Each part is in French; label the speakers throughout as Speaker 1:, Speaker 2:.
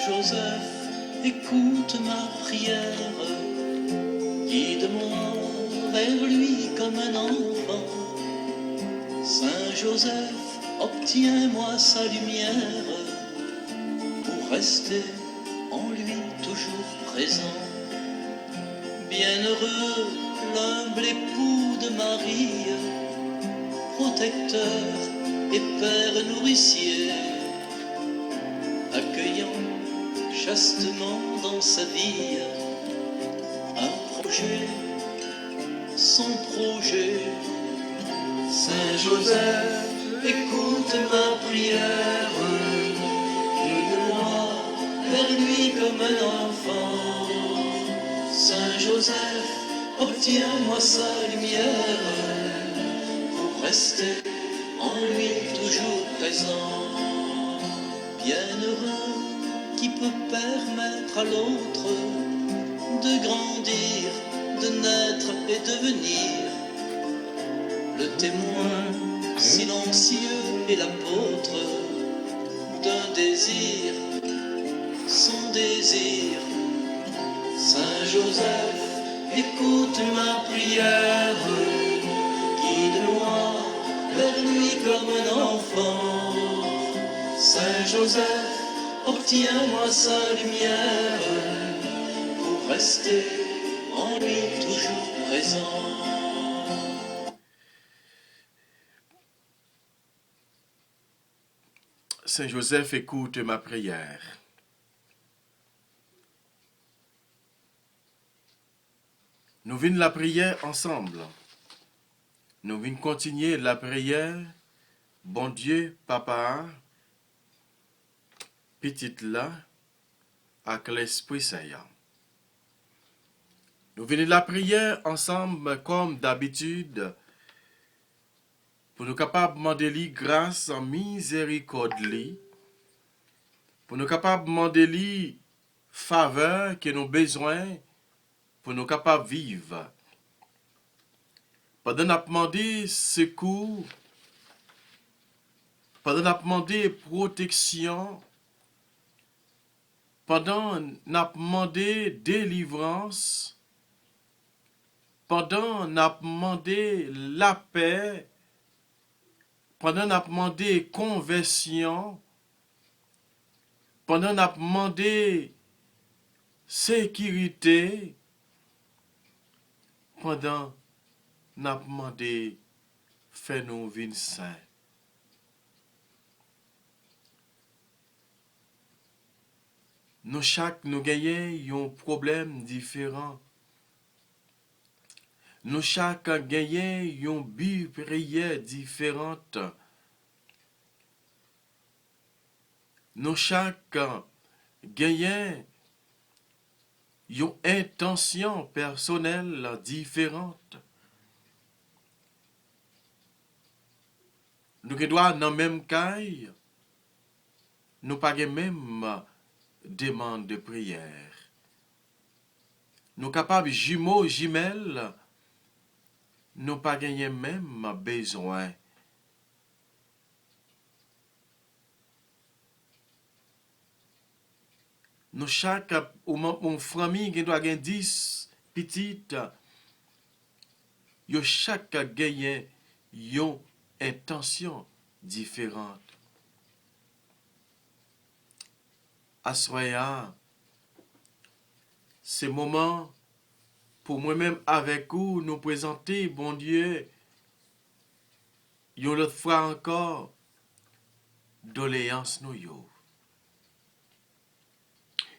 Speaker 1: Joseph, écoute ma prière, guide-moi vers lui comme un enfant. Saint Joseph, obtiens-moi sa lumière, pour rester en lui toujours présent. Bienheureux l'humble époux de Marie, protecteur et père nourricier, accueillant chastement dans sa vie un projet, son projet. Saint Joseph, écoute ma prière, guide-moi vers lui comme un enfant. Saint Joseph, obtiens-moi sa lumière, pour rester en lui toujours présent. Bienheureux qui peut permettre à l'autre de grandir, de naître et devenir le témoin silencieux et l'apôtre d'un désir, son désir. Saint Joseph, écoute ma prière, guide-moi vers lui comme un enfant. Saint Joseph, obtiens-moi sa lumière, pour rester en lui toujours présent.
Speaker 2: Saint Joseph, écoute ma prière. Nous venons la prière ensemble. Nous venons continuer la prière. Bon Dieu, Papa, petite là, avec l'Esprit Saint. Nous venons la prière ensemble comme d'habitude pour nous capables de demander grâce en miséricorde, pour nous capables de demander faveur que nous avons besoin pour nous capables de vivre. Pendant nous demandé secours, pendant nous demandé protection, pendant nous demandé délivrance, pendant nous demandé la paix, pendant nous demandé conversion, pendant nous demandé sécurité, pendant nous demandé faire nous vivre saints. Nous chaque nous gagnons un problème différent. Nous chaque gagnons un but prière différente. Nous chaque gagnons une intention personnelle différente. Nous qui doit dans même cas, nous pas même demande de prière. Nous capables jumeaux, jumelles, nous pas gagner même besoin. Nous chaque ou famille qui doit gagner 10 petites, yo chaque gagner une intention différente. Assoya, ce moment pour moi-même avec vous nous présenter, bon Dieu, une autre fois encore, doléance nous yo.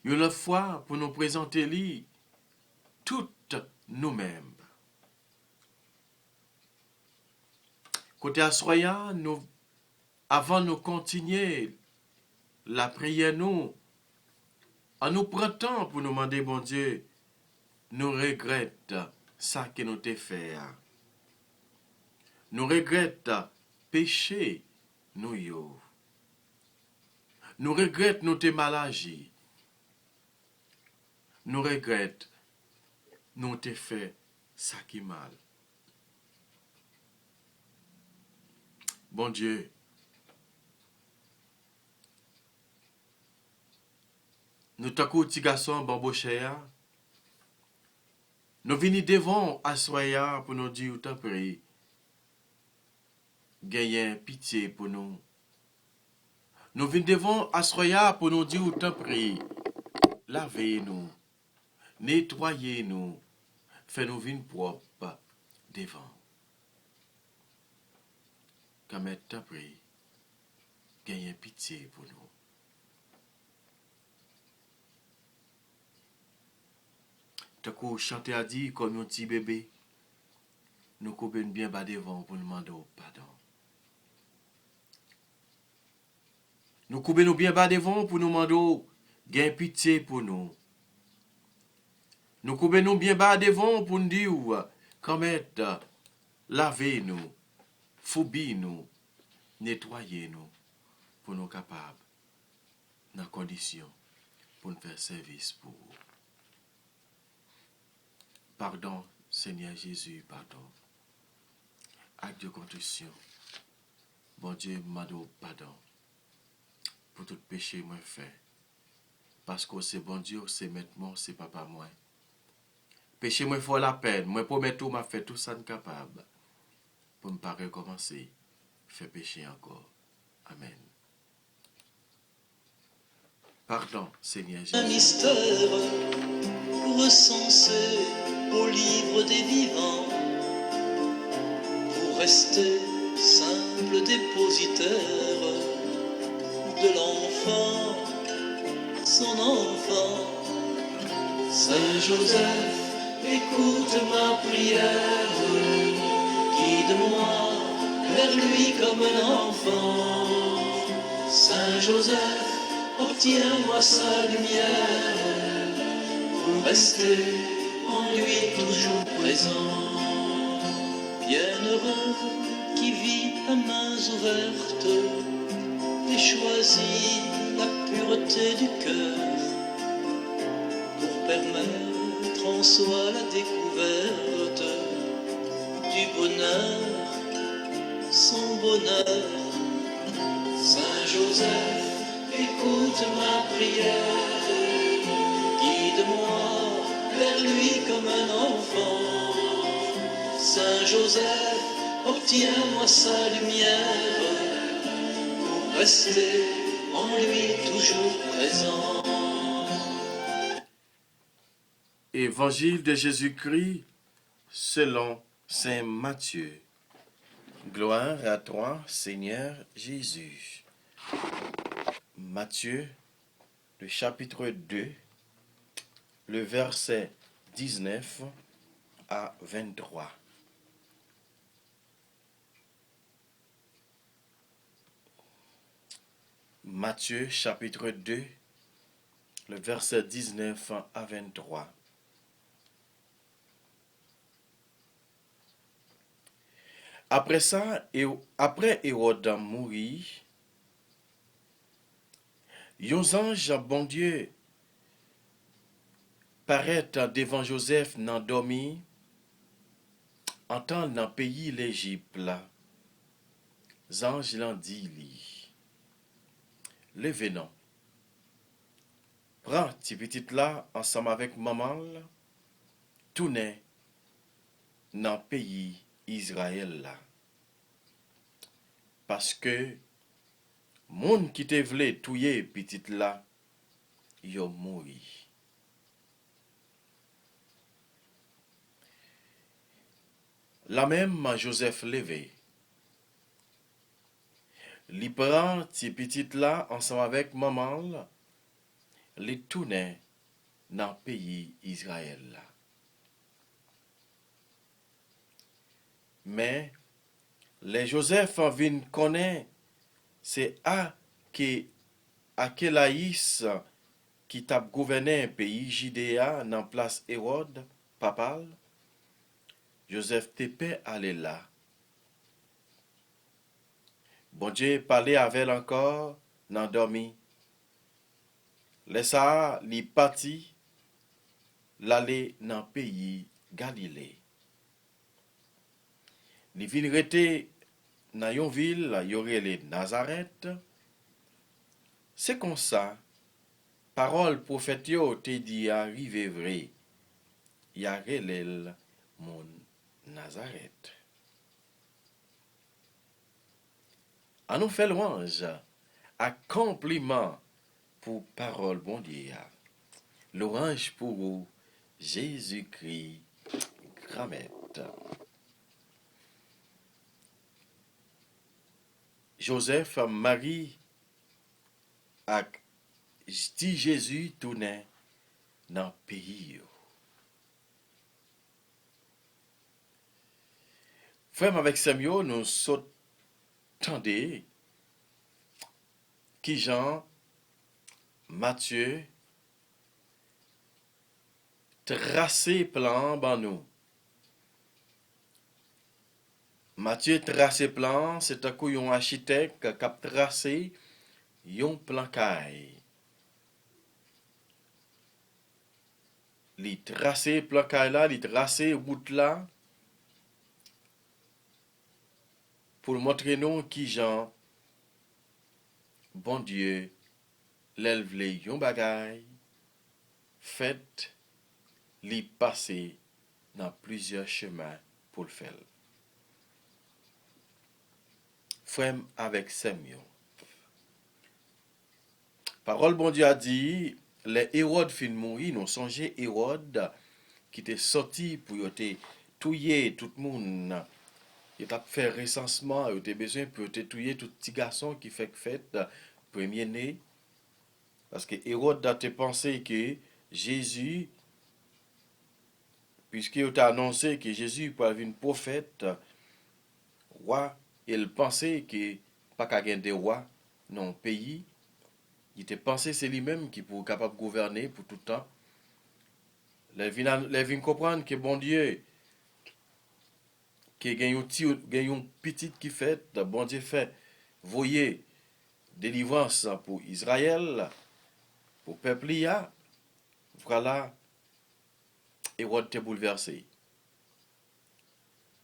Speaker 2: Une autre fois pour nous présenter lui, toutes nous-mêmes. Côté assoya, nous, avant de continuer la prière, nous, en nous prenant pour nous demander, bon Dieu, nous regrettons ça que nous t'ai fait. Nous regrettons péché, nous yo. Nous regrettons nous t'ai mal agi. Nous regrettons nous t'ai fait ça qui mal. Bon Dieu, nous takou ti garçon bamboche ya, nous vini devant assoya pour nous dire tant prie, gagner pitié pour nous. Nous vini devant assoya pour nous dire tant prie, lavez-nous, nettoyez-nous, fais-nous vin propre devant. Quand tant prie, gagner pitié pour nous. Takou chanter a dit comme un petit bébé, nous coupons bien bas devant pour nous demander pardon. Nous coupons nous bien bas devant pour nous demander gain pitié pour nous. Nous coupons nous bien bas devant pour nous dire comment lavez-nous, foubis-nous, nettoyez-nous pour nous capables dans condition pour nous faire service pour vous. Pardon, Seigneur Jésus, pardon. Acte de contrition. Bon Dieu, m'a donné pardon pour tout péché moi fait. Parce que c'est bon Dieu, c'est maître moi, c'est papa moi. Péché moi faut la peine. Moi promets tout, m'a fait tout ça capable. Pour ne pas recommencer. Faire péché encore. Amen. Pardon, Seigneur Jésus.
Speaker 1: Un mystère recensé au livre des vivants, pour rester simple dépositaire de l'enfant, son enfant. Saint Joseph, écoute ma prière, guide-moi vers lui comme un enfant. Saint Joseph, obtiens-moi sa lumière, pour rester en lui toujours présent. Bienheureux qui vit à mains ouvertes et choisit la pureté du cœur, pour permettre en soi la découverte du bonheur, son bonheur. Saint Joseph, écoute ma prière, guide-moi vers lui comme un enfant. Saint Joseph, obtiens-moi sa lumière, pour rester en lui toujours présent.
Speaker 2: Évangile de Jésus-Christ selon Saint Matthieu. Gloire à toi, Seigneur Jésus. Matthieu, le chapitre 2, le verset 19 à 23. Matthieu, chapitre 2, le verset 19 à 23. Après ça, après Hérode mourit, yon ange bon Dieu paraît devant Joseph nan dormi, en temps dans pays l'Égypte là. Ange l'en dit li, levez non. Prends ti petite là ensemble avec maman, tourne dans pays Israël là. Parce que moun qui te vle touye petite là, yo mouri. La même Joseph levé. Li prend ti petite là ensemble avec maman, li tourne dans pays Israël là. Mais les Joseph vin connaît c'est Akelaïs qui t'a gouverné un pays Judéa dans place Hérode papal. Joseph Tépé allait là. Bon Dieu parlait avec elle encore dans dormi. Laissa li parti l'aller dans pays Galilée. Li vin rete dans yon ville yorele Nazareth. C'est comme ça parole prophète yo te dit arrivé vrai. Y a relèl mon Nazareth. À nous fait louange, accompliment pour parole bon Dieu. Louange pour Jésus-Christ, Gramette. Joseph, Marie, ak ti Jésus tourné dans le pays. Frère avec Samuel, nous s'entendez qui Jean, Matthieu, tracé plan ban nous. Matthieu tracé plan, c'est un coup un architecte qui a tracé un plan caille. Li tracé plan caille là, li tracé route là pour montrer nous qui Jean, bon Dieu, l'élève les yon bagay, fait li passer dans plusieurs chemins pour le faire. Frère avec Samuel. Parole bon Dieu a dit, les Hérode fin mourir, nous songez Hérode qui était sorti pour te tuer tout le monde. Il a fait recensement, il a besoin pour te tuer tout petit garçon qui fait fête premier né. Parce que Hérode a pensé que Jésus, puisqu'il a annoncé que Jésus pourrait être un prophète, roi, il pensait que pas qu'à gagner des rois dans le pays. Il était pensé c'est lui-même qui pourrait capable de gouverner pour tout le temps. Les vins comprendre que bon Dieu, que gagne un petit qui fait, bon Dieu fait, voyez délivrance pour Israël, pour le peuple là, voilà, Hérode était bouleversé.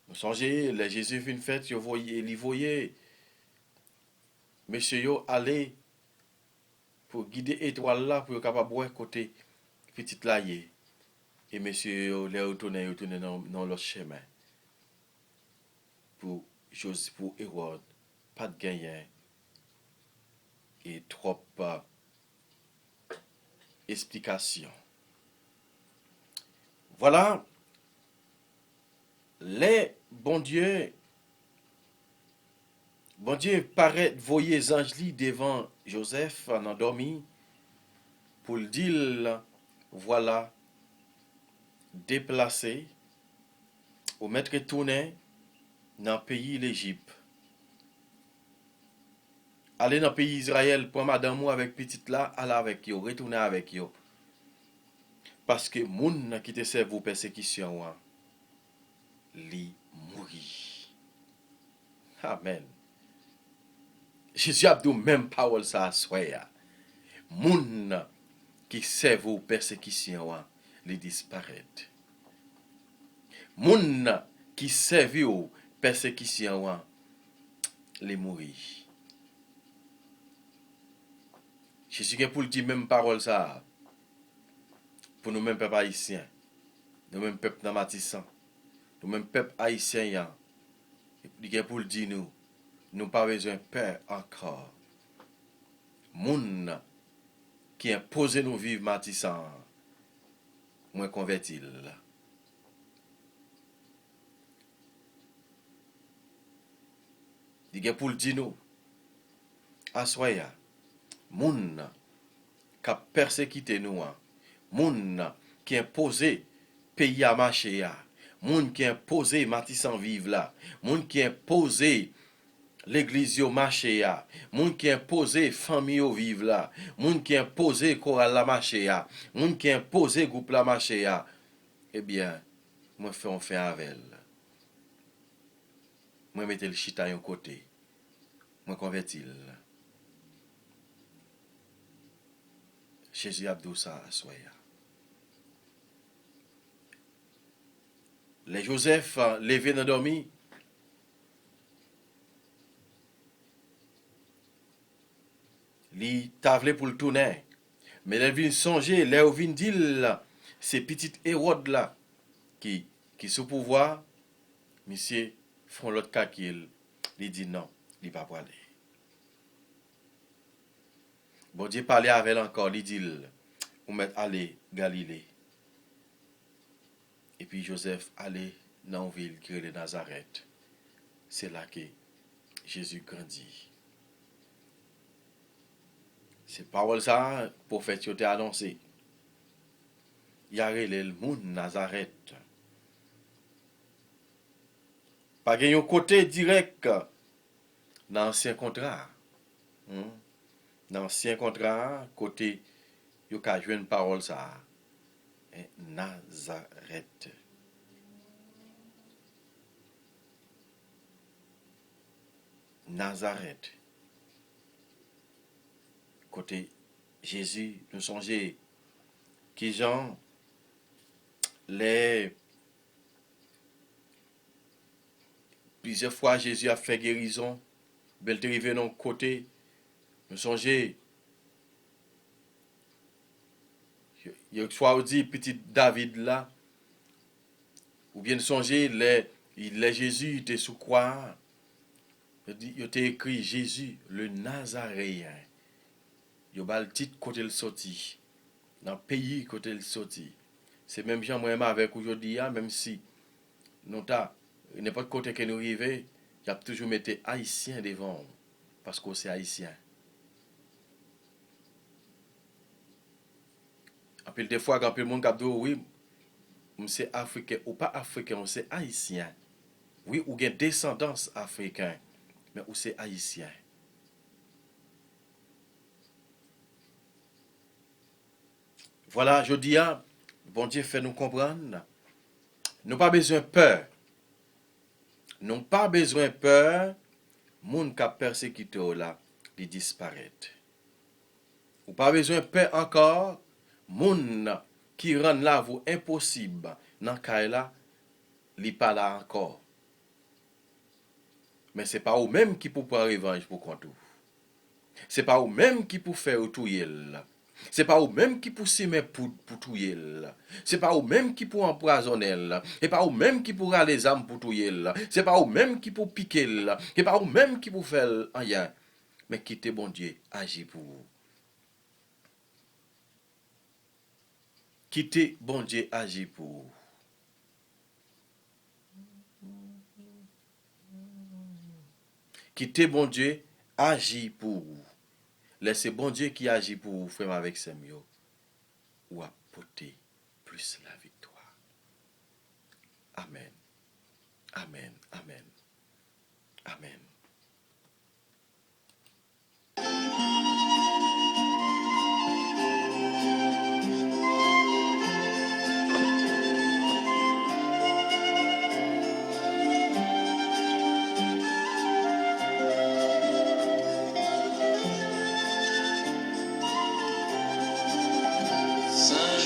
Speaker 2: Vous songez, les Jésus fin fête, il voyait, monsieur yo aller pour guider étoile là, pour être capable de voir côté petit là. Et monsieur les retourné dans leur chemin. Pour Hérode, pas de gagnant et trop explications. Voilà, les bon Dieu paraît voyer anges devant Joseph en endormi pour le dire voilà déplacé au maître tourné dans le pays l'Égypte. Aller dans le pays Israël, prendre madame ou avec petite là, aller avec yo, retourner avec yo. Parce que moun qui te servent aux persécutions, li mouri. Amen. Jésus a dit même parole ça à soi. Moun qui servent aux persécutions, li disparaît. Moun qui servent aux persécutions, li mouri. Jésus a pour le dire même parole ça. Pour nous-mêmes peuple haïtien, nous-mêmes peuple namatissan, nous-mêmes peuple haïtien, il y a pour le dire nous, nous pas besoin de peur encore. Moun qui impose nous vivre matissan, moins converti. Il y a pour le dire nous, assoya, moun qui a persécuté nous, moun qui imposé pays à marcher ya, moun qui imposé matissan vivre là, moun qui imposé l'église yo marcher ya, moun qui imposé famille yo vivre là, moun qui imposé chorale la marcher ya, moun qui imposé groupe la marcher ya. Eh bien, moi on fait avec elle. Moi mette le chita yon côté. Moi convertil. Jésus Abdou ça soya. Les Joseph levé dans dormi. Li tavle pour le tourner. Mais elle vient songer, là où vient dire, ces petites Hérode là, qui sous pouvoir, monsieur, font l'autre cas qu'il, il dit non, il va pas aller. Bon Dieu parlait avec elle encore, il dit, ou mettre aller Galilée. Et puis Joseph allait dans une ville qui est de Nazareth. C'est là que Jésus grandit. C'est parole ça, le prophète a annoncé. Il y a le monde Nazareth. Pas un côté direct dans l'ancien contrat. Dans l'ancien contrat, côté, il y a joué une parole ça. Nazareth. Nazareth. Côté Jésus, nous songez qui Jean les plusieurs fois Jésus a fait guérison, belle arrivé dans côté, nous songez il y a soit dit petit David là, ou bien songez les Jésus était sous croix, il était écrit Jésus le Nazaréen. Il y a le titre côté le sorti, dans le pays côté le sorti. C'est même gens moi avec aujourd'hui, même si nous ta n'importe côté que nous arrivons, il y a toujours mettre haïtien devant parce que c'est haïtien. En plus des fois quand le monde dit oui, c'est africain ou pas africain, c'est haïtien. Oui, ou bien descendance africaine, mais ou c'est haïtien. Voilà, je dis, bon Dieu fait nous comprendre. Nous pas besoin de peur. Nous pas besoin de peur. Moun qui persécuté là, il disparaît. Ou pas besoin de peur encore. Moun qui rend la vie impossible dans cas là, il pas là encore. Mais c'est pas eux même qui pour prendre revanche pour contre. C'est pas eux même qui pour faire tout yel. C'est pas eux même qui pour semer pour tout yel. C'est pas eux même qui pour empoisonner. C'est pas eux même qui pour aller les âmes pour tout yel. C'est pas eux même qui pour piquer. C'est pas eux même qui pour faire rien. Mais quittez bon Dieu, agit pour vous. Quittez bon Dieu, agit pour vous. Quittez bon Dieu, agit pour vous. Laissez bon Dieu qui agit pour vous, frère avec Samuel, ou apporter plus la victoire. Amen. Amen. Amen. Amen.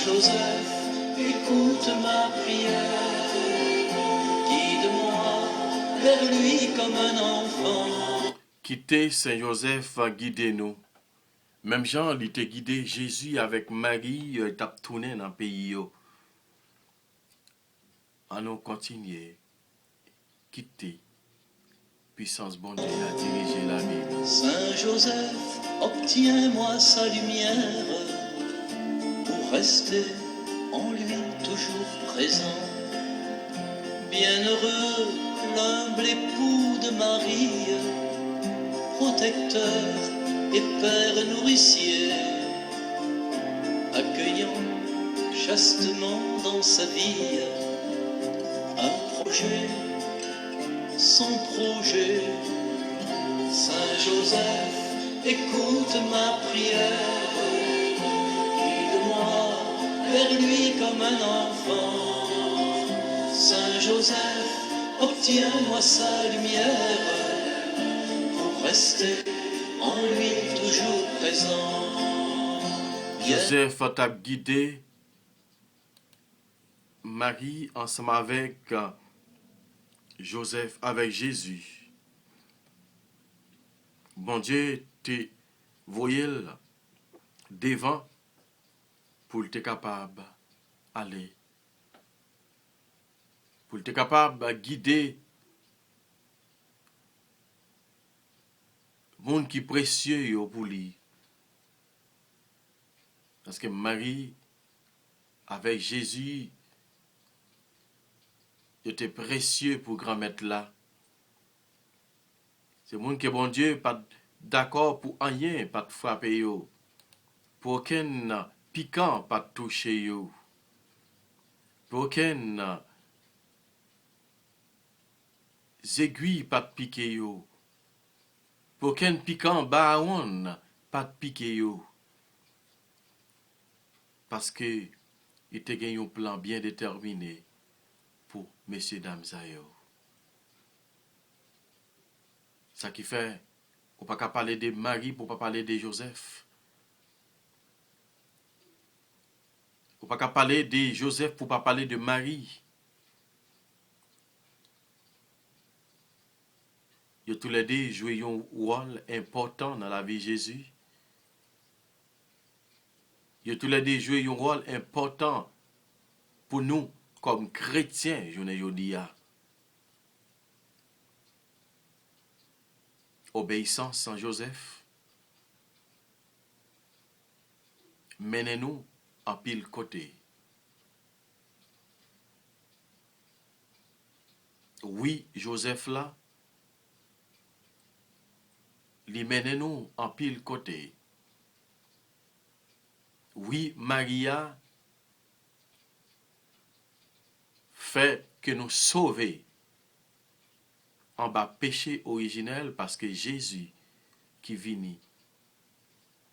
Speaker 1: Joseph, écoute ma prière, guide-moi vers lui comme un enfant.
Speaker 2: Quittez Saint-Joseph, guidez-nous. Même Jean, il était guidé Jésus avec Marie, il t'a tourné dans le pays. En nous continuer, quitter, puissance bon Dieu à diriger la vie.
Speaker 1: Saint Joseph, obtiens-moi sa lumière, pour rester en lui toujours présent. Bienheureux l'humble époux de Marie, protecteur et père nourricier, accueillant chastement dans sa vie un projet, son projet. Saint Joseph, écoute ma prière, vers lui comme un enfant. Saint Joseph, obtiens-moi sa lumière, pour rester en lui toujours présent.
Speaker 2: Joseph t'a guidé Marie ensemble avec Joseph, avec Jésus. Bon Dieu, t'es voyé devant pour être capable d'aller. Pour être capable de guider le monde qui est précieux pour lui. Parce que Marie, avec Jésus, il était précieux pour grand-mère là. C'est le monde que bon Dieu pas d'accord pour rien, pas de frapper yo. Pour aucun piquant pas de toucher yo. Pour aucun aiguille pas de piquer yo. Pour aucun piquant baron pas de piquer yo. Parce que il était gagné un plan bien déterminé pour messieurs dames ayo. Ça qui fait on pas parler de Marie pour pas parler de Joseph. On pas parler de Joseph pour pas parler de Marie. Ils tous les deux joué un rôle important dans la vie de Jésus. Ils tous les deux joué un rôle important pour nous comme chrétiens, je ne dis pas. Obéissance sans Joseph. Menez-nous en pile côté. Oui, Joseph là, il menez-nous en pile côté. Oui, Maria fait que nous sauver en bas péché originel parce que Jésus qui vient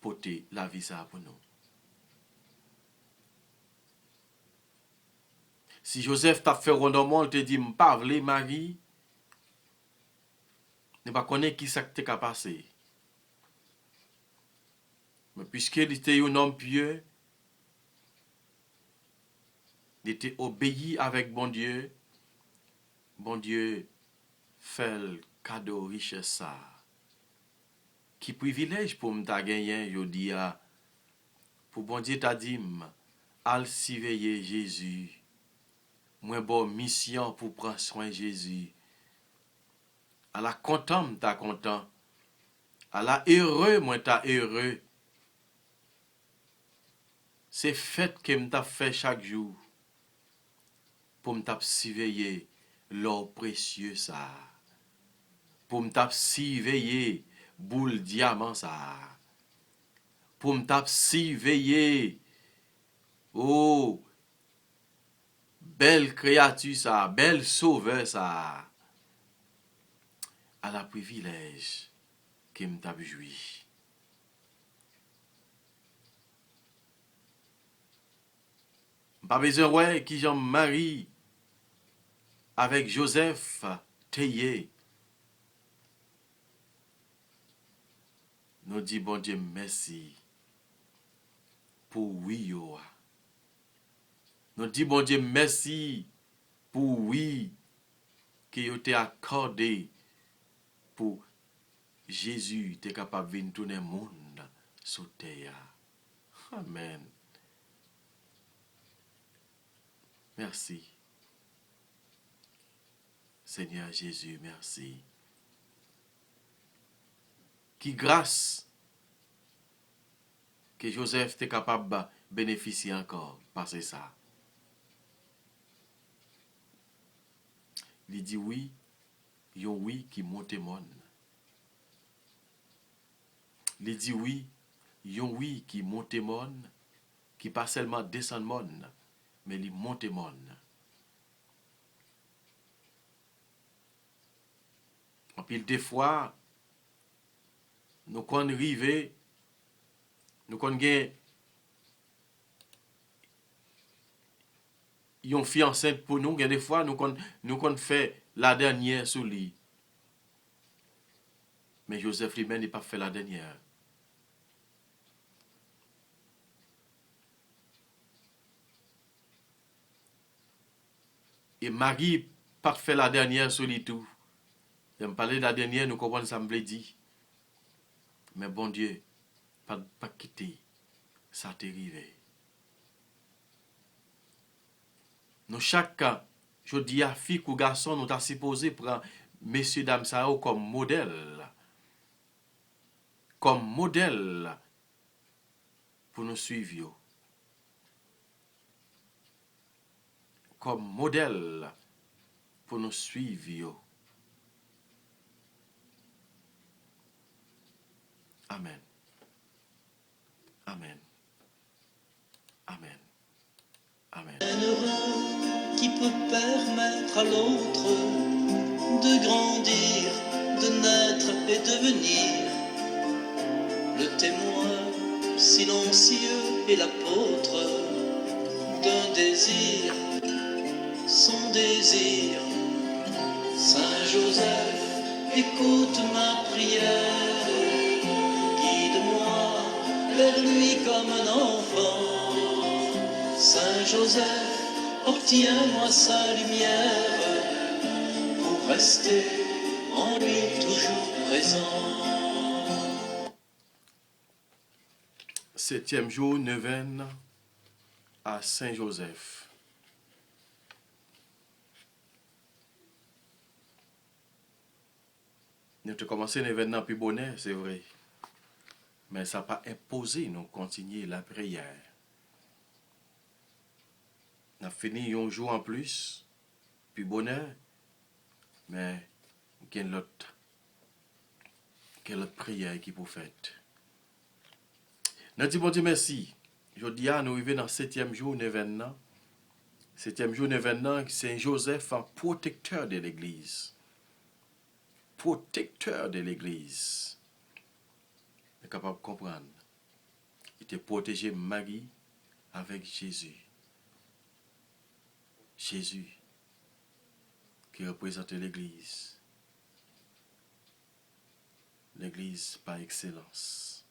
Speaker 2: porter la vie ça pour nous. Si Joseph t'a fait rondement, il te dit m'pas vle Marie, ne pas connaître qui ça t'est passé. Mais puisqu'il était un homme pieux, il était obéi avec bon Dieu fait le cadeau richesse ça. Qui privilège pour m'ta gagner, je dis pour bon Dieu t'a dit al surveiller Jésus. Moi bon mission pour prendre soin de Jésus. À la content m'ta content. À la heureux moi ta heureux. C'est fait que m'ta fait chaque jour pour m'ta surveiller l'or précieux ça. Pour m'ta surveiller boule diamant ça. Pour m'ta surveiller oh belle créature ça, belle sauveur ça. À la privilège que m'ta joui. Pas besoin ouais qui Jean Marie avec Joseph Théier. Nous dit bon Dieu merci pour oui yo. Nous dit bon Dieu merci pour oui que yo t'ai accordé pour Jésus t'es capable de venir tourner le monde sur terre. Amen. Merci. Seigneur Jésus, merci. Qui grâce que Joseph t'est capable de bénéficier encore, passer ça. Il dit oui, yon oui qui monte mon. Il dit oui, yon oui qui monte mon, qui pas seulement descend mon, mais il monte mon. En pile des fois, nous qu'on arrive, nous qu'on gagne yon fille enceinte pour nous, des fois nous qu'on fait la dernière sous lui. Mais Joseph lui-même n'a pas fait la dernière. Et Marie pas fait la dernière sur lui tout. Je me parlais de la dernière, nous comprenons ça me dit. Mais bon Dieu, pas quitter, ça t'est arrivé. Nous, chaque, je dis à fille ou garçon, nous avons supposé prendre messieurs, dames, ça comme modèle. Comme modèle pour nous suivre. Comme modèle pour nous suivre. Amen. Amen. Amen. Amen.
Speaker 1: Un heureux qui peut permettre à l'autre de grandir, de naître et devenir le témoin silencieux et l'apôtre d'un désir, son désir. Saint Joseph, écoute ma prière, guide-moi vers lui comme un enfant. Saint Joseph, obtiens-moi sa lumière pour rester en lui toujours présent.
Speaker 2: 7e jour, neuvaine à Saint-Joseph. Nous avons commencé l'événement plus bonheur, c'est vrai. Mais ça n'a pas imposé nous continuer la prière. On a fini un jour en plus, puis bonheur, mais il y a l'autre prière qui peut faire. Nous disons bon Dieu merci. Je dis à nous arrivons dans le 7e jour d'événement. 7e jour d'événement, Saint Joseph, un protecteur de l'Église. Protecteur de l'Église. On est capable de comprendre. Il était protégé Marie avec Jésus. Jésus qui représente l'Église. L'Église par excellence.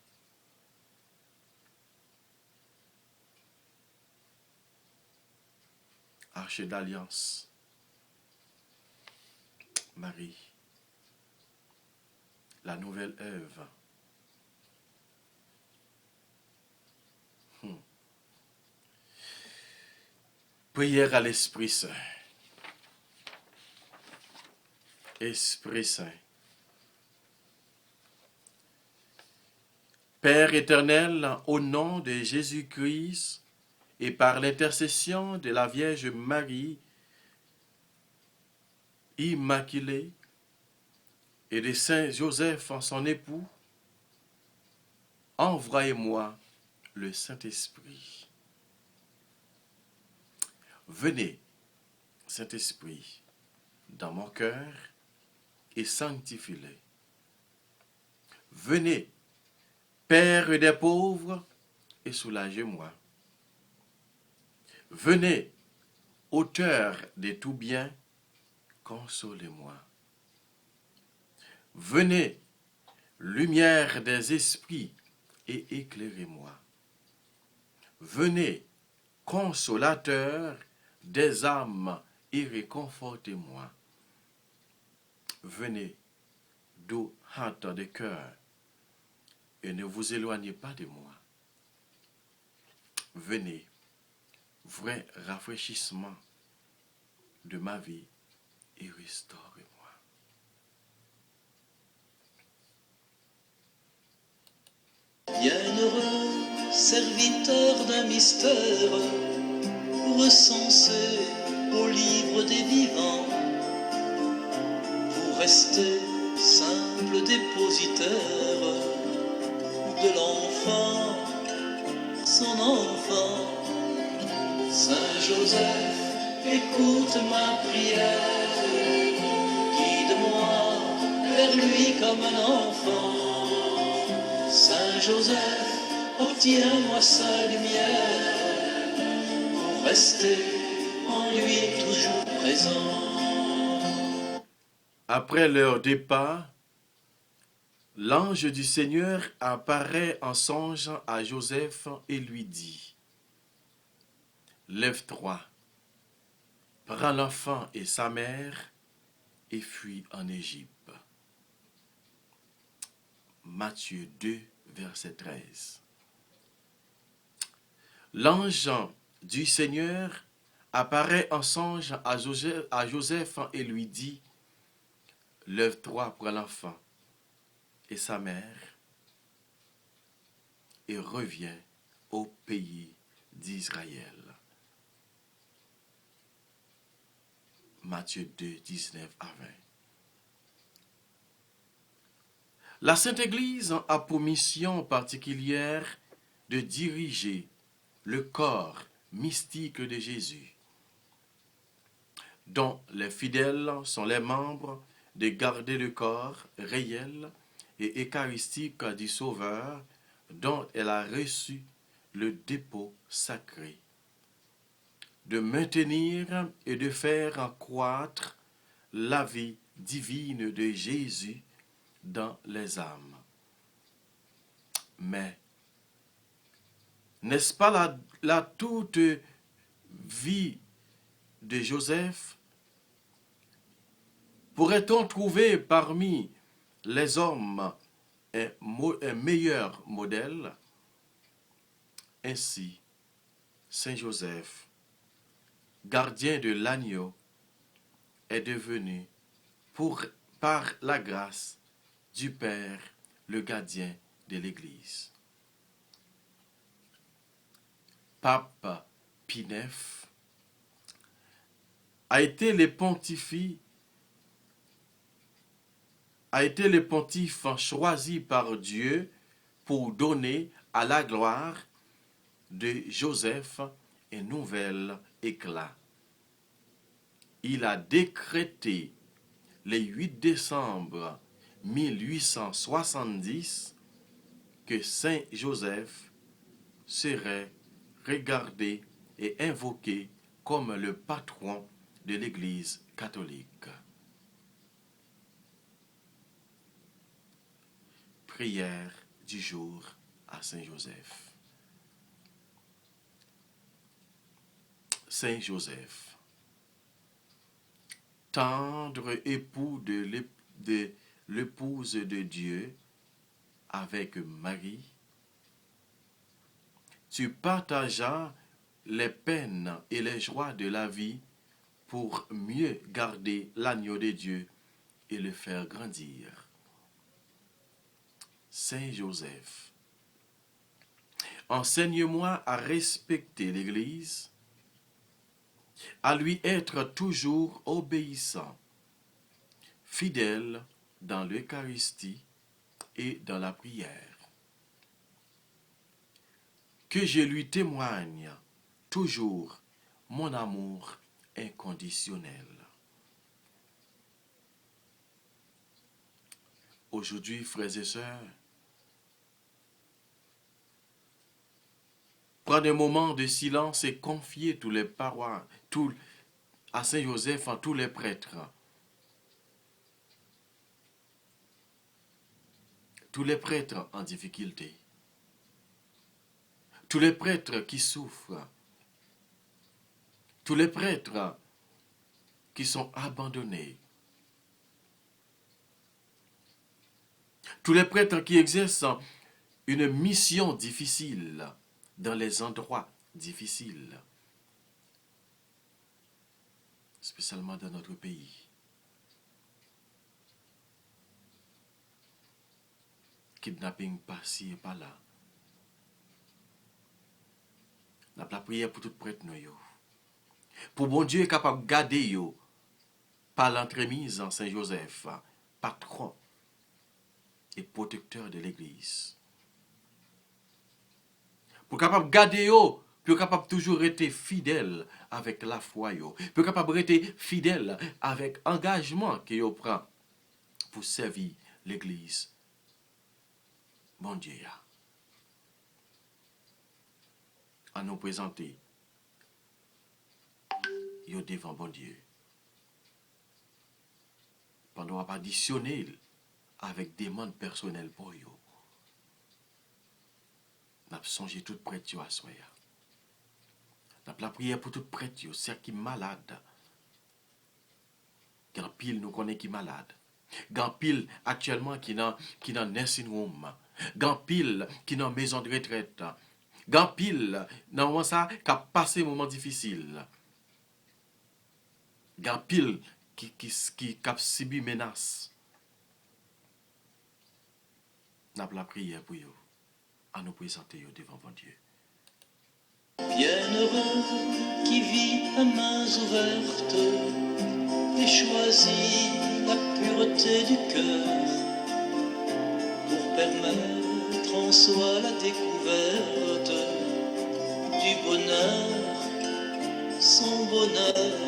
Speaker 2: Arche d'alliance. Marie. La nouvelle œuvre. Prière à l'Esprit Saint. Esprit Saint. Père éternel, au nom de Jésus-Christ et par l'intercession de la Vierge Marie Immaculée et de Saint Joseph, son époux, envoyez-moi le Saint-Esprit. Venez, Saint-Esprit, dans mon cœur et sanctifiez-le. Venez, Père des pauvres, et soulagez-moi. Venez, Auteur de tout bien, consolez-moi. Venez, lumière des esprits, et éclairez-moi. Venez, consolateur des âmes, et réconfortez-moi. Venez, doux hâte de cœur, et ne vous éloignez pas de moi. Venez, vrai rafraîchissement de ma vie, et restaurez-moi.
Speaker 1: Bienheureux serviteur d'un mystère, recensé au livre des vivants, vous restez simple dépositaire de l'enfant, son enfant. Saint Joseph, écoute ma prière, guide-moi vers lui comme un enfant. Saint Joseph, obtiens-moi sa lumière pour rester en lui toujours présent.
Speaker 2: Après leur départ, l'ange du Seigneur apparaît en songe à Joseph et lui dit: Lève-toi, prends l'enfant et sa mère et fuis en Égypte. Matthieu 2, verset 13. L'ange du Seigneur apparaît en songe à Joseph et lui dit, lève-toi, prends l'enfant et sa mère et reviens au pays d'Israël. Matthieu 2, 19 à 20. La Sainte Église a pour mission particulière de diriger le corps mystique de Jésus, dont les fidèles sont les membres, de garder le corps réel et eucharistique du Sauveur dont elle a reçu le dépôt sacré, de maintenir et de faire croître la vie divine de Jésus dans les âmes. Mais n'est-ce pas la toute vie de Joseph? Pourrait-on trouver parmi les hommes un meilleur modèle? Ainsi, Saint Joseph, gardien de l'agneau, est devenu, par la grâce du Père, le gardien de l'Église. Pape Pie IX a été le pontife choisi par Dieu pour donner à la gloire de Joseph un nouvel éclat. Il a décrété le 8 décembre 1870 que Saint Joseph serait regardé et invoqué comme le patron de l'Église catholique. Prière du jour à Saint Joseph. Saint Joseph, tendre époux de l'épouse de Dieu avec Marie, tu partageas les peines et les joies de la vie pour mieux garder l'agneau de Dieu et le faire grandir. Saint Joseph, enseigne-moi à respecter l'Église, à lui être toujours obéissant, fidèle dans l'Eucharistie et dans la prière. Que je lui témoigne toujours mon amour inconditionnel. Aujourd'hui, frères et sœurs, prenez un moment de silence et confiez tous les paroles à Saint Joseph, à tous les prêtres. Tous les prêtres en difficulté. Tous les prêtres qui souffrent. Tous les prêtres qui sont abandonnés. Tous les prêtres qui exercent une mission difficile dans les endroits difficiles, spécialement dans notre pays. Kidnapping par-ci et par-là. N'a pas la prière pour tout prêtre nous. Pour bon Dieu est capable de garder yo par l'entremise en Saint Joseph, patron et protecteur de l'Église. Pour capable de garder yo, pour capable toujours rester fidèle avec la foi yo, pour capable rester fidèle avec engagement que yo prend pour servir l'Église. Bon Dieu, à nous présenter yo devant bon Dieu. Pendant à additionner avec des demandes personnelles pour yo. N'a songé tout prêtre yo à soya. N'a la prière pour tout prêtre yo, c'est qui malade. Grand pile nous connaît qui malade. Grand pile actuellement qui dans nursing home. Grand pile qui dans maison de retraite. Grand pile dans ça qui a passé un moment difficile. Gan pile qui cap subi menace. N'a la prière pour eux. À nous présenter devant bon Dieu.
Speaker 1: Bienheureux qui vit à mains ouvertes et choisit la pureté du cœur pour permettre en soi la découverte du bonheur, son bonheur.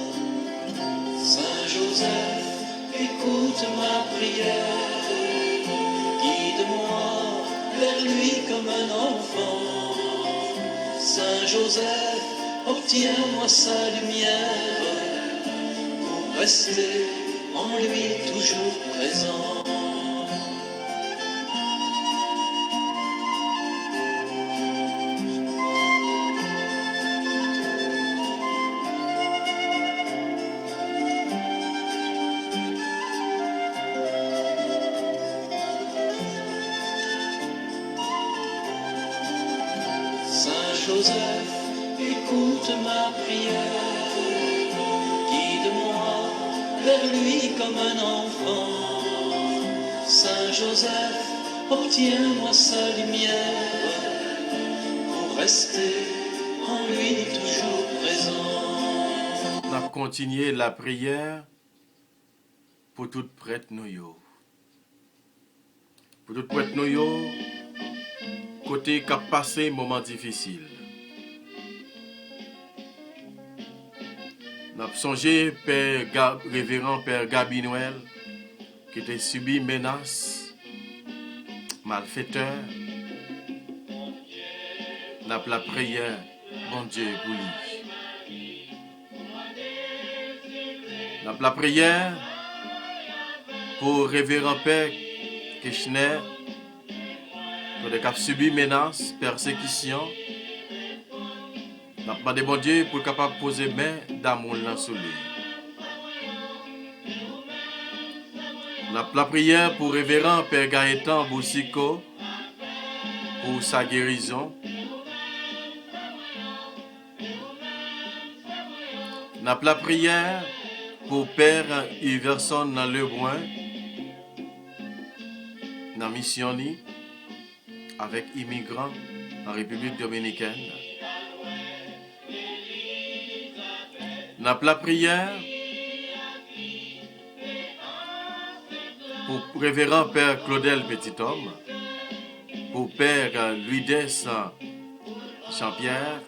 Speaker 1: Saint Joseph, écoute ma prière, guide-moi vers lui comme un enfant. Saint Joseph, obtiens-moi sa lumière pour rester en lui toujours présent. Joseph, écoute ma prière, guide-moi vers lui comme un enfant. Saint Joseph, obtiens-moi sa lumière pour rester en lui toujours présent.
Speaker 2: On a continué la prière pour tout prêtre nous yo. Pour tout prêtre nous yo, côté qui a passé un moment difficile. Nous avons songé révérend Père Gabi Noël qui était subi menace, malfaiteur. Nous avons la prière, bon Dieu, pour lui. Nous avons la prière pour révérend Père Kirchner qui a subi menace, persécution. Nous avons demandé bon Dieu pour capable poser main d'amour sur lui. Nous avons la prière pour révérend Père Gaëtan Boussiko pour sa guérison. Nous avons la prière pour Père Iverson dans Lebrun, dans la mission avec immigrants en République dominicaine. Nous avons la prière pour révérend Père Claudel Petithomme, pour Père Louis-Des Jean-Pierre.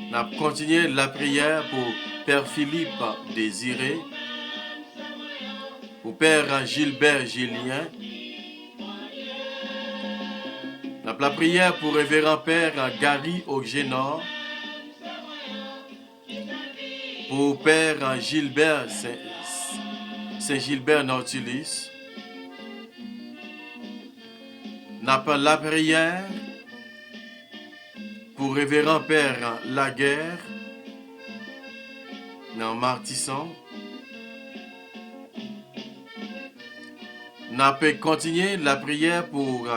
Speaker 2: Nous avons continué la prière pour Père Philippe Désiré, pour Père Gilbert Gilien. Nous avons la prière pour révérend Père Gary Ogénor, pour Père Gilbert Saint-Gilbert Nautilus. Nous avons la prière pour révérend Père Laguerre dans Martisson. Nous avons continué la prière pour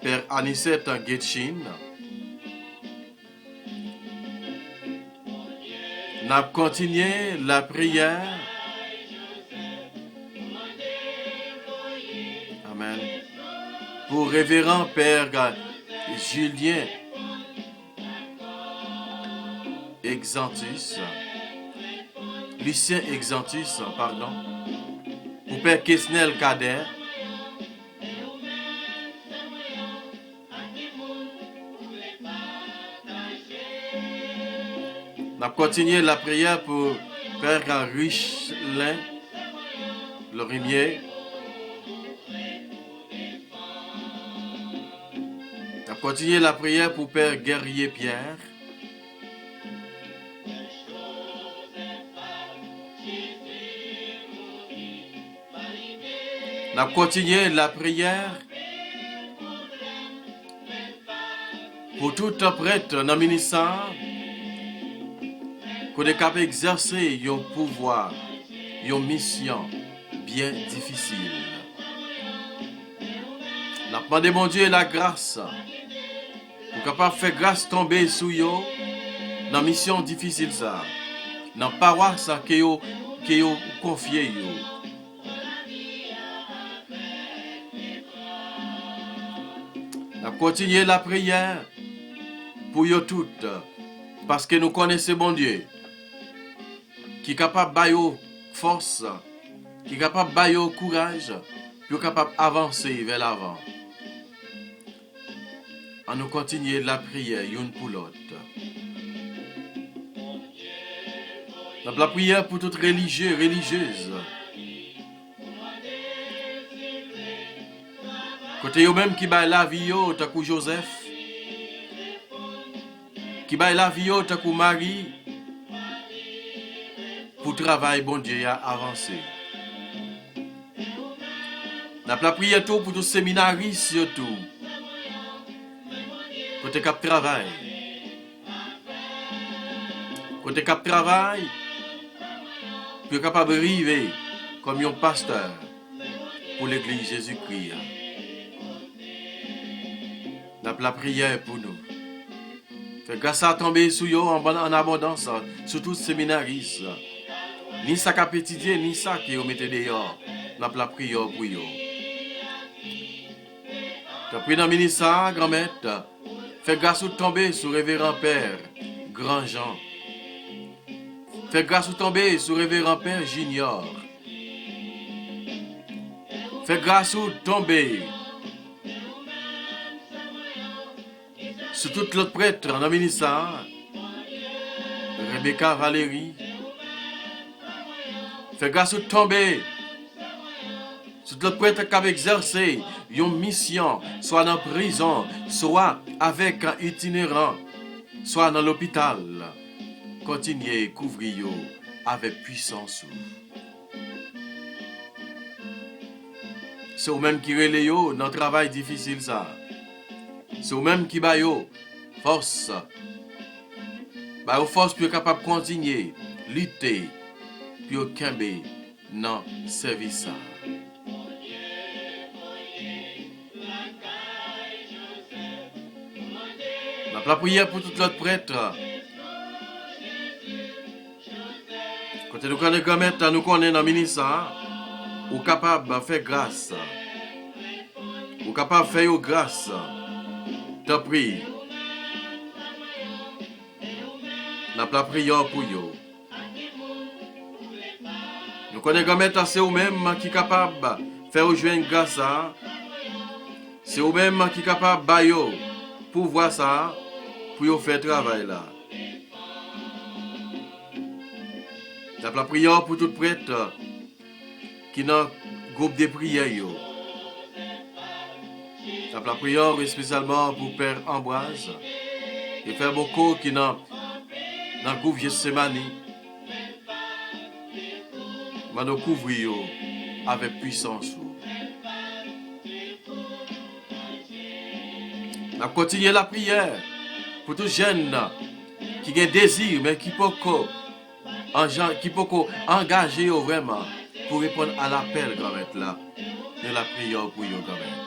Speaker 2: Père Anicette Getchin. Nous avons continué la prière. Amen. Pour révérend Père Julien Exantus. Lucien Exantus, pardon. Pour Père Kesnel Kader. On a continué la prière pour Père Richelin Lorimier. On a continué la prière pour Père Guerrier Pierre. On a continué la prière pour tout prêtre dans le ministère qu'on est capable d'exercer un pouvoir, une mission bien difficile. On a demandé mon Dieu la grâce pour capable faire grâce tomber sur eux dans la mission difficile ça. dans paroisse que yo confié yo. N'a continuer la prière pour yo toutes parce que nous connaissons bon Dieu qui est capable de bailler force, qui est capable de bailler courage, pour capable d'avancer vers l'avant. On nous continuer la prière une pour l'autre. La prière pour toutes religieux, religieuses. Côté yo même qui baille la vie yo, t'as coup Joseph. Qui baille la vie yo, t'as coup Marie. Pour travail, bon Dieu, a avancé. La prière tout pour tous séminaristes surtout. Côté cap travail. Côté cap travail. Puis capable de arriver comme un pasteur pour l'église Jésus-Christ. La prière pour nous. Fait grâce à tomber sur eux en abondance, surtout les séminaristes. Ni ça qui a pétidé, ni ça qui ont mis dehors. La prière pour eux. Tu pris dans le ministère, grand-maître. Fait grâce à tomber sur révérend Père, Grand Jean. Fait grâce à tomber sur révérend Père Junior. Fait grâce à tomber sur tout l'autre prêtre dans le ministère. Rebecca Valérie. Fait grâce à tomber sur l'autre prêtre qui a exercé une mission, soit dans la prison, soit avec un itinérant, soit dans l'hôpital. Continuez à couvrir avec puissance. C'est eux-mêmes qui relaient dans le travail difficile ça. C'est eux-mêmes qui baillent force. Baillent force pour être capable de continuer, lutter, pour camber dans le service. La prière pour tout l'autre prêtre. Quand nous connaissons nous connaissons dans le ministère, nous sommes capables de faire grâce. Nous sommes capables de faire grâce. T'as pris. La prière pour vous. Nous connaissons c'est vous-même qui sont capables de faire jouer grâce. C'est vous-même qui sont capables de faire pour voir ça, pour faire travail là. La prière pour tout prêtre qui dans le groupe de prière. La prière spécialement pour Père Ambroise et Père Boko qui dans le groupe Gethsemane. Va nous couvrir avec puissance. On continue la prière pour tous les jeunes qui ont désir mais qui peuvent engager vraiment pour répondre à l'appel grand-mère là de la prière pour eux grand-mère.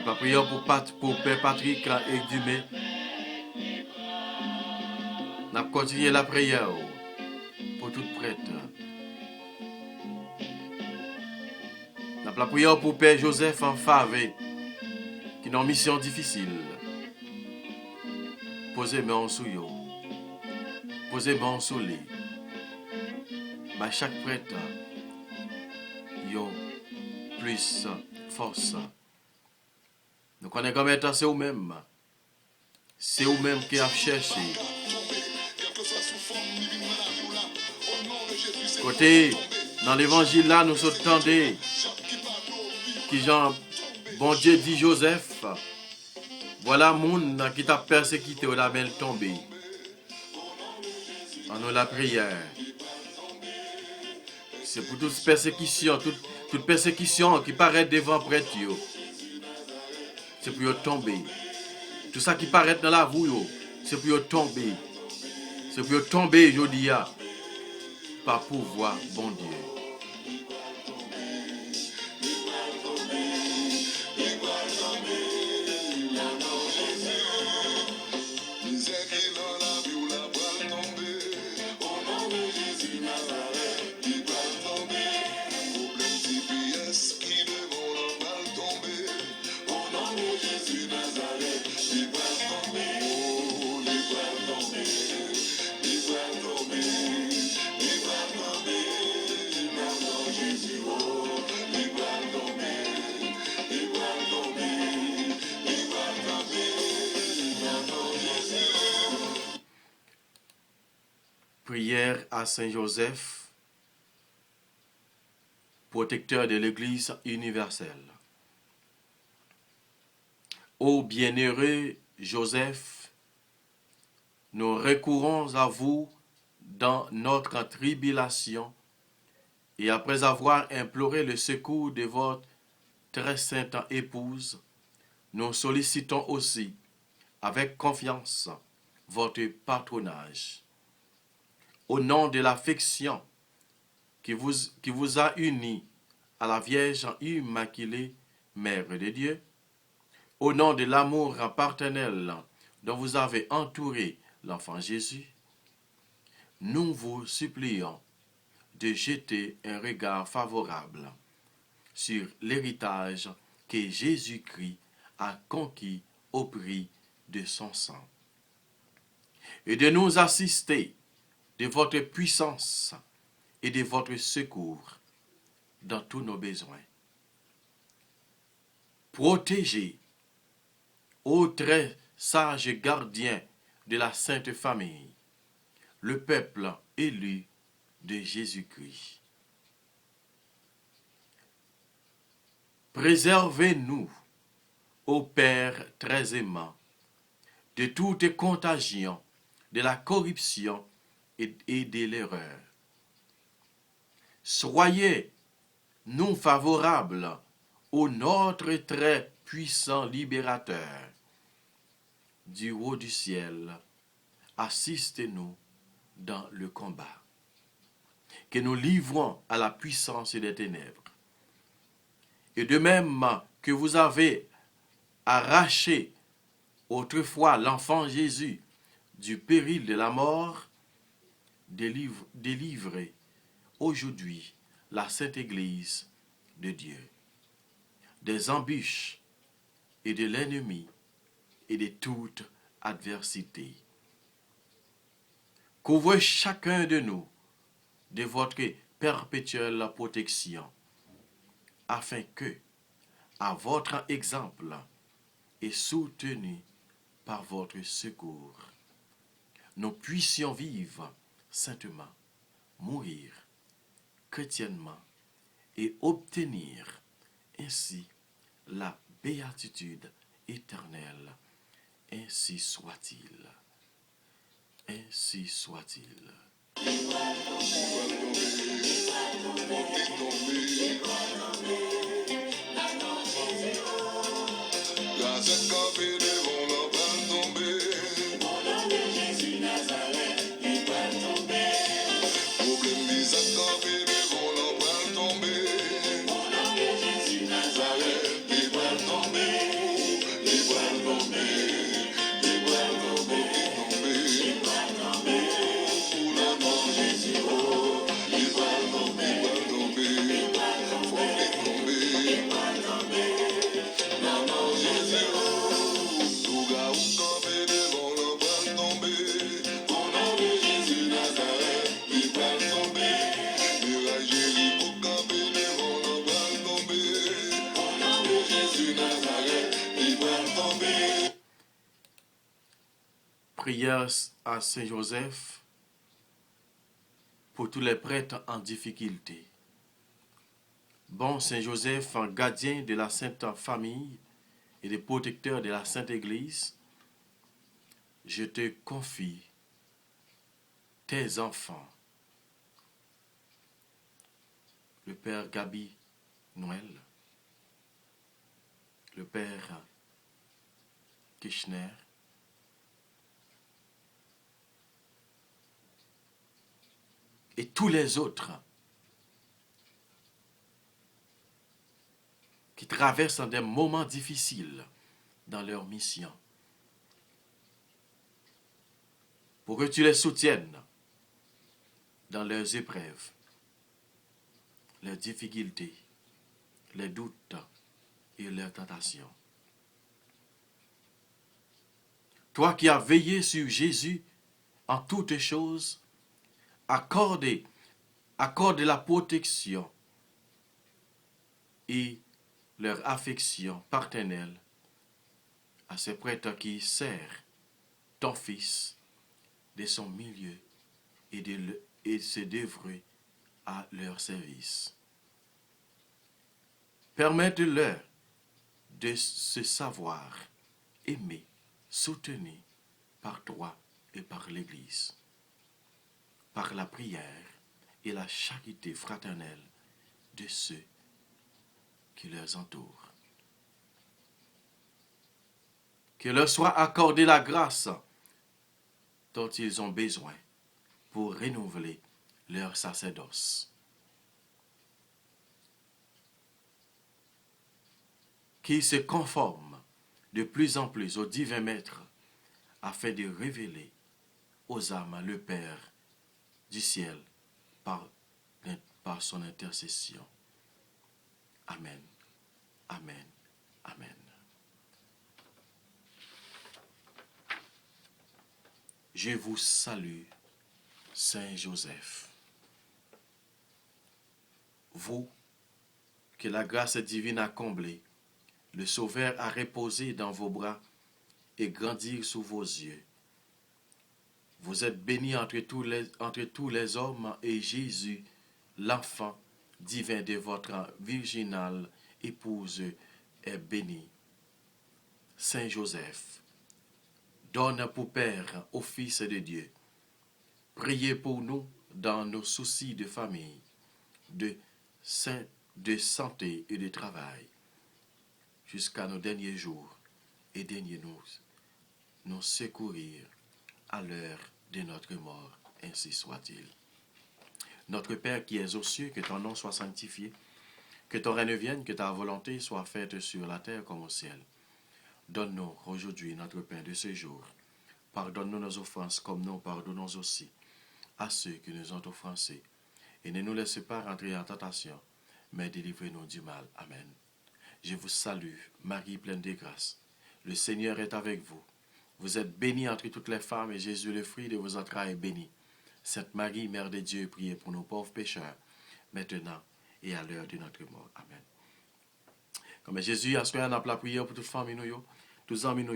Speaker 2: La prière pour Père Patrick et Dumé. On continue la prière pour tout prêtre. La prière pour Père Joseph en Favé qui ont une mission difficile. Posez main sous eux. Posez main sous lui. Chaque prêtre a plus force. Nous connaissons comme étant c'est vous-même. C'est vous-même qui a cherché. Côté, dans l'évangile là, nous entendons qui Jean, bon Dieu dit Joseph, voilà monde qui t'a persécuté au label tombé. En nous la prière. C'est pour toute persécution, toute persécution qui paraît devant prêtre. C'est pour tomber. Tout ça qui paraît dans la voie, c'est pour tomber. C'est pour tomber, je dis, par pouvoir, bon Dieu. Prière à Saint Joseph, protecteur de l'Église universelle. Ô bienheureux Joseph, nous recourons à vous dans notre tribulation et après avoir imploré le secours de votre très sainte épouse, nous sollicitons aussi avec confiance votre patronage. Au nom de l'affection qui vous a unis à la Vierge Immaculée, Mère de Dieu, au nom de l'amour paternel dont vous avez entouré l'enfant Jésus, nous vous supplions de jeter un regard favorable sur l'héritage que Jésus-Christ a conquis au prix de son sang et de nous assister de votre puissance et de votre secours dans tous nos besoins. Protégez, ô très sage gardien de la Sainte Famille, le peuple élu de Jésus-Christ. Préservez-nous, ô Père très aimant, de toute contagion, de la corruption et de l'erreur. Soyez nous favorables au notre très puissant libérateur. Du haut du ciel, assistez-nous dans le combat que nous livrons à la puissance des ténèbres. Et de même que vous avez arraché autrefois l'enfant Jésus du péril de la mort, délivrez aujourd'hui la Sainte Église de Dieu des embûches et de l'ennemi et de toute adversité. Couvrez chacun de nous de votre perpétuelle protection, afin que, à votre exemple et soutenus par votre secours, nous puissions vivre saintement, mourir chrétiennement et obtenir ainsi la béatitude éternelle. Ainsi soit-il. Ainsi soit-il. Prière à Saint Joseph pour tous les prêtres en difficulté. Bon Saint Joseph, gardien de la Sainte Famille et des protecteurs de la Sainte Église, je te confie tes enfants, le Père Gabi Noël, le Père Kirchner, et tous les autres qui traversent des moments difficiles dans leur mission, pour que tu les soutiennes dans leurs épreuves, leurs difficultés, les doutes et leurs tentations. Toi qui as veillé sur Jésus en toutes choses, accorde la protection et leur affection paternelle à ces prêtres qui serrent ton Fils de son milieu et se dévouer à leur service. Permette-leur de se savoir aimer, soutenu par toi et par l'Église, par la prière et la charité fraternelle de ceux qui les entourent. Que leur soit accordée la grâce dont ils ont besoin pour renouveler leur sacerdoce. Qu'ils se conforment de plus en plus au divin Maître afin de révéler aux âmes le Père du ciel par son intercession. Amen. Amen. Amen. Je vous salue, Saint Joseph. Vous, que la grâce divine a comblé, le Sauveur a reposé dans vos bras et grandi sous vos yeux. Vous êtes bénie entre tous les hommes et Jésus, l'enfant divin de votre virginale épouse, est béni. Saint Joseph, donne pour Père au Fils de Dieu. Priez pour nous dans nos soucis de famille, de santé et de travail, jusqu'à nos derniers jours, et daignez-nous nous secourir à l'heure de notre mort, ainsi soit-il. Notre Père qui es aux cieux, que ton nom soit sanctifié, que ton règne vienne, que ta volonté soit faite sur la terre comme au ciel. Donne-nous aujourd'hui notre pain de ce jour. Pardonne-nous nos offenses comme nous pardonnons aussi à ceux qui nous ont offensés. Et ne nous laisse pas rentrer en tentation, mais délivrez-nous du mal. Amen. Je vous salue, Marie pleine de grâce. Le Seigneur est avec vous. Vous êtes bénie entre toutes les femmes, et Jésus, le fruit de vos entrailles, est béni. Sainte Marie, Mère de Dieu, priez pour nos pauvres pécheurs, maintenant et à l'heure de notre mort. Amen. Comme Jésus a souhaité la prière pour toute famille, tous amis,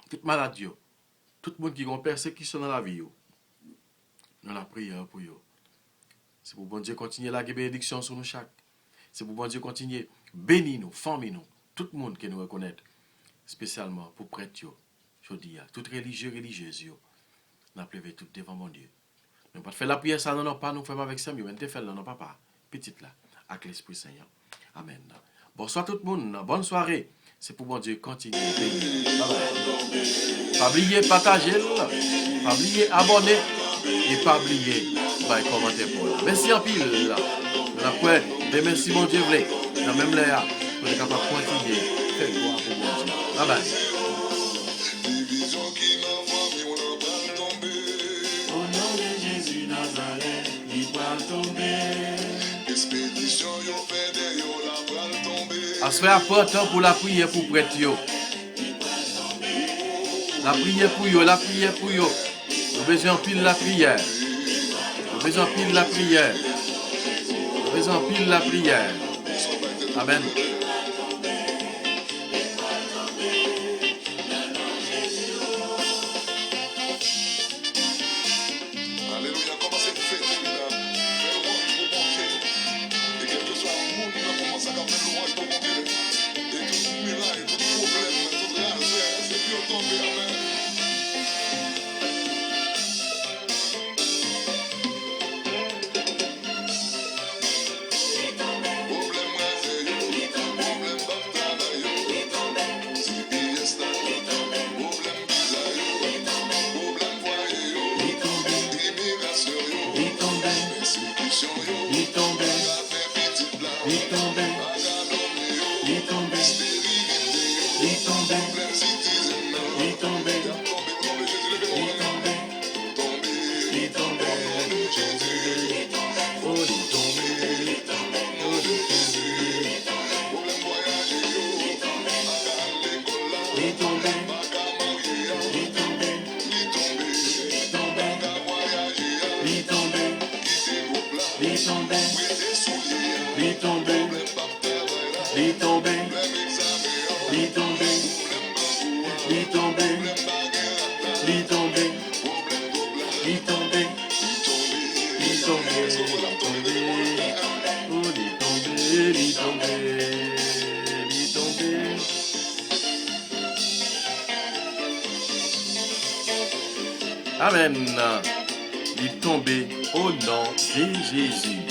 Speaker 2: toute maladie, tout le monde qui a une persécution dans la vie, nous la prière pour eux. C'est pour bon Dieu continuer la bénédiction sur nous chaque. C'est pour bon Dieu continuer bénir nous, famille nous, tout le monde qui nous reconnaît, spécialement pour prêtres. Je dis, tout religieux, religieuse, nous appelons tout devant mon Dieu. Nous ne pas faire la prière, ça non, pas nous faire avec ça, mais nous faire non, papa, petite là, avec l'Esprit Saint. Amen. Bonsoir tout le monde, bonne soirée. C'est pour bon Dieu continuer à bénir. Bye bye. Pas oublier partager, pas oublier abonner et pas oublier commenter pour nous. Merci en pile. Après, merci mon Dieu, dans même l'air, pour être capable de continuer. Faites gloire pour mon Dieu. Bye bye. C'est important pour la prière pour prêtre. La prière pour eux, la prière pour eux. Nous avons besoin de pile la prière. Nous avons besoin de pile la prière. Nous avons besoin de pile la prière. Amen. li tombé, li tombé, li tombé, li tombé, li tombé, li tombé, li tombé, oh li tombé, li tombé, li tombé. Amen. Il est tombé au nom de Jésus.